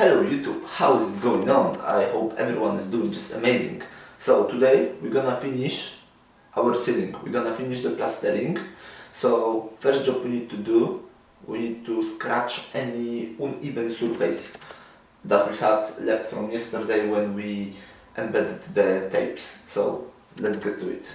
Hello YouTube, how is it going on? I hope everyone is doing just amazing. So today we're gonna finish our ceiling, we're gonna finish the plastering. So first job we need to do, we need to scratch any uneven surface that we had left from yesterday when we embedded the tapes. So let's get to it.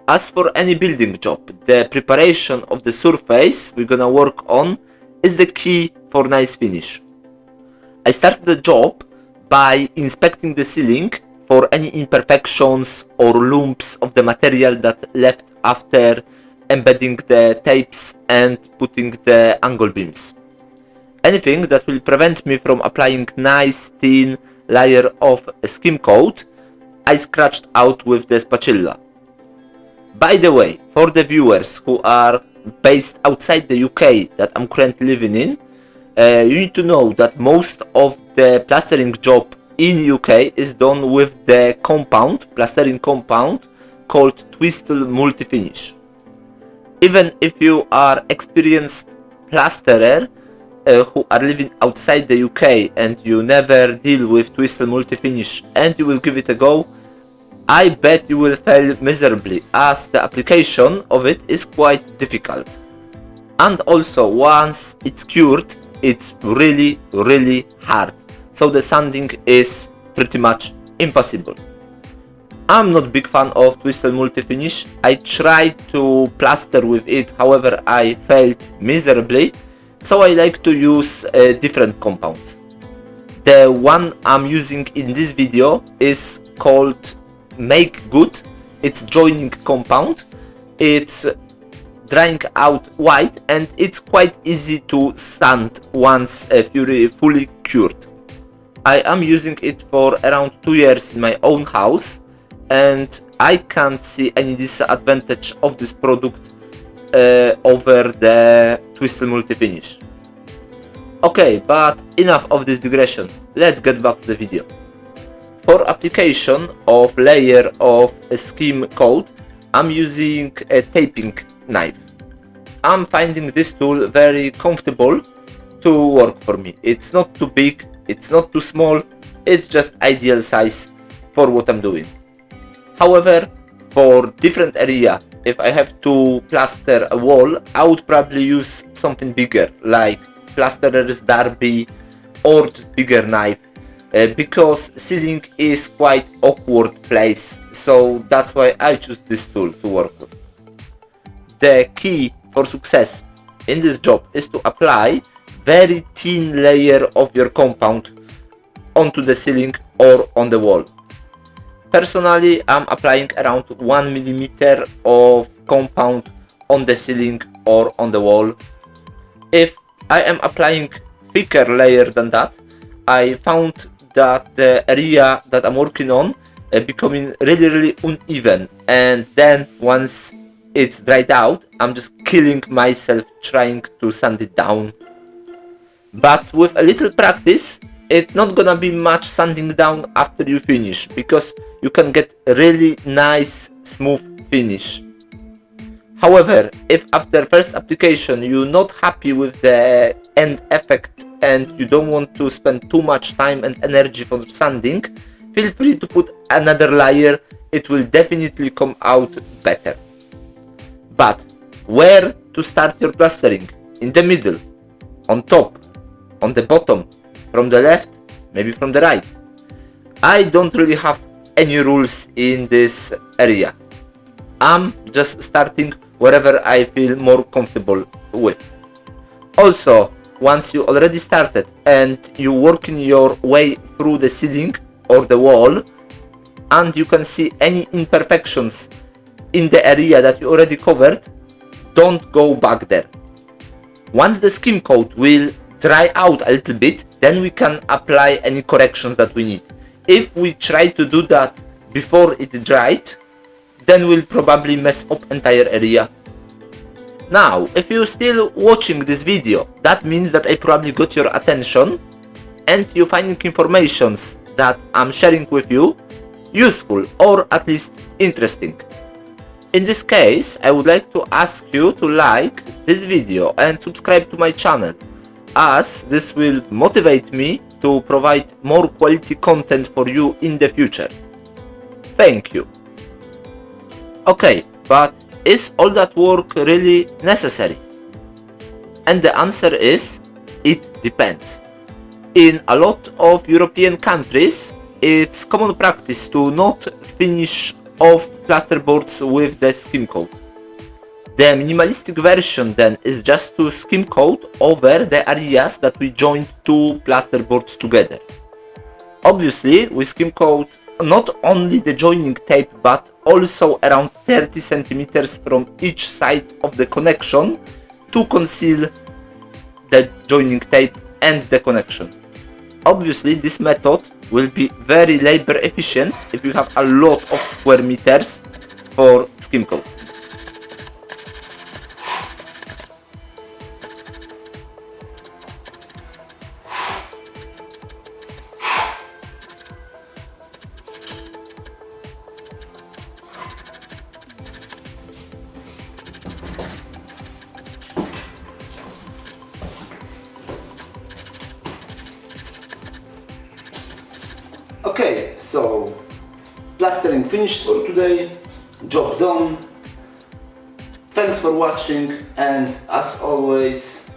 As for any building job, the preparation of the surface we're gonna work on is the key for nice finish. I started the job by inspecting the ceiling for any imperfections or lumps of the material that left after embedding the tapes and putting the angle beams. Anything that will prevent me from applying nice thin layer of skim coat, I scratched out with the spatula. By the way, for the viewers who are based outside the UK that I'm currently living in, you need to know that most of the plastering job in UK is done with the plastering compound called Twistle Multi-Finish. Even if you are experienced plasterer who are living outside the UK and you never deal with Twistle Multi-Finish and you will give it a go, I bet you will fail miserably, as the application of it is quite difficult. And also, once it's cured, it's really hard, so the sanding is pretty much impossible. I'm not a big fan of Twistle Multi-Finish. I tried to plaster with it, however I failed miserably, so I like to use different compounds. The one I'm using in this video is called Make Good. It's joining compound, it's drying out white, and it's quite easy to sand once fully cured. I am using it for around 2 years in my own house and I can't see any disadvantage of this product over the Twistle Multi-Finish. Okay, but enough of this digression, let's get back to the video. For application of layer of skim coat, I'm using a taping knife. I'm finding this tool very comfortable to work for me. It's not too big, it's not too small, it's just ideal size for what I'm doing. However, for different area, if I have to plaster a wall, I would probably use something bigger, like plasterer's derby or just bigger knife. Because ceiling is quite awkward place, so that's why I choose this tool to work with. The key for success in this job is to apply very thin layer of your compound onto the ceiling or on the wall. Personally, I'm applying around 1 mm of compound on the ceiling or on the wall. If I am applying thicker layer than that, I found that the area that I'm working on becoming really uneven, and then once it's dried out, I'm just killing myself trying to sand it down. But with a little practice, it's not gonna be much sanding down after you finish, because you can get a really nice smooth finish. However, if after first application you're not happy with the end effect and you don't want to spend too much time and energy for sanding, feel free to put another layer, it will definitely come out better. But where to start your plastering? In the middle, on top, on the bottom, from the left, maybe from the right. I don't really have any rules in this area. I'm just starting wherever I feel more comfortable with. Also, once you already started and you working your way through the ceiling or the wall and you can see any imperfections in the area that you already covered, don't go back there. Once the skim coat will dry out a little bit, then we can apply any corrections that we need. If we try to do that before it dried, then we'll probably mess up entire area. Now, if you're still watching this video, that means that I probably got your attention and you're finding informations that I'm sharing with you useful or at least interesting. In this case, I would like to ask you to like this video and subscribe to my channel, as this will motivate me to provide more quality content for you in the future. Thank you. Okay, but is all that work really necessary? And the answer is, it depends. In a lot of European countries, it's common practice to not finish off plasterboards with the skim coat. The minimalistic version then is just to skim coat over the areas that we joined two plasterboards together. Obviously, we skim coat not only the joining tape but also around 30 centimeters from each side of the connection to conceal the joining tape and the connection. Obviously, this method will be very labor efficient if you have a lot of square meters for skim coat. Okay, so plastering finished for today, job done. Thanks for watching, and as always,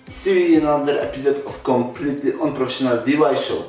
see you in another episode of completely unprofessional DIY show.